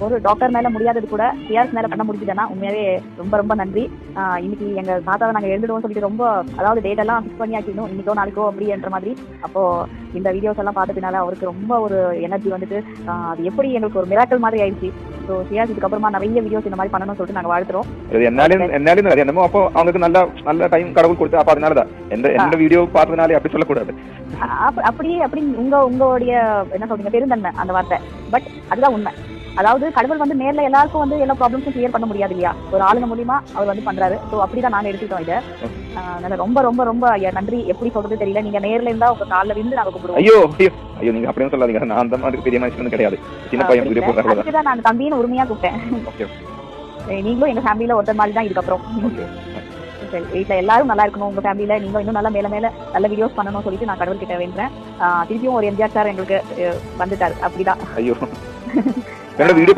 ஒரு டாக்டர் மேல முடியாதது கூட சிஆர்எஸ் மேல பண்ண முடிஞ்சதுன்னா உண்மையாவே ரொம்ப ரொம்ப நன்றி. இன்னைக்கு எங்க தாத்தாவை நாங்க எழுந்துடுவோம் சொல்லிட்டு ரொம்ப அதாவது டேட் எல்லாம் ஃபிக்ஸ் பண்ணி ஆக்கிடணும் இன்னைக்கோ நாளைக்கோ அப்படின்ற மாதிரி. அப்போ இந்த வீடியோஸ் எல்லாம் பார்த்ததுனால அவருக்கு ரொம்ப ஒரு எனர்ஜி வந்துட்டு அது எப்படி எங்களுக்கு ஒரு மிராக்கல் மாதிரி ஆயிடுச்சு. ஸோ சிஆர்எஸ் இதுக்கு அப்புறமா நிறைய வீடியோஸ் இந்த மாதிரி பண்ணணும்னு சொல்லிட்டு நாங்க வாழ்த்துறோம். என்னாலும் என்னமோ அப்போ அவங்களுக்கு நல்ல டைம் கடவுள் கொடுத்து அப்ப அதனாலதான் எந்த வீடியோ பார்த்ததுனாலே அப்படி சொல்லக்கூடாது. அப்படி உங்களுடைய என்ன சொல்றீங்க பெருந்தன்மை அந்த வார்த்தை. பட் அதுதான் உண்மை. அதாவது கடவுள் வந்து நேர்ல எல்லாருக்கும் வந்து எல்லா ப்ராப்ளம்ஸும் கிளியர் பண்ண முடியாது இல்லையா, ஒரு ஆளுங்க மூலியமா அவர் வந்து பண்றாரு. ஸோ அப்படிதான் நாங்க எடுத்துக்கிட்டோம் இதை. அதனால ரொம்ப ரொம்ப ரொம்ப நன்றி. எப்படி சொல்றது தெரியல. நீங்க நேர்ல இருந்தா உங்க காலில் விழுந்து நாங்க கூப்பிடுவோம். ஐயோ நீங்க அப்படியே சொல்லாதீங்க. நான் அந்த மாதிரி பெரிய மனுஷன் கிடையாது. சின்ன பையன் வீடியோ போடுறாங்க. அதுக்குதான் நான் தம்பின்னு உரிமையா கூப்பிட்டேன். நீங்களும் எங்க ஃபேமிலியில ஒருத்தர் மாதிரி தான் இதுக்கப்புறம். சரி, வீட்டில் எல்லாரும் நல்லா இருக்கணும். உங்க ஃபேமிலியில நீங்க இன்னும் நல்லா மேல மேல நல்ல வீடியோஸ் பண்ணணும்னு சொல்லிட்டு நான் கடவுள் கிட்ட வேண்டேன். திருப்பியும் ஒரு எம்ஜிஆர் சார் எங்களுக்கு வந்துட்டாரு. அப்படிதான். ஐயோ வீடியோ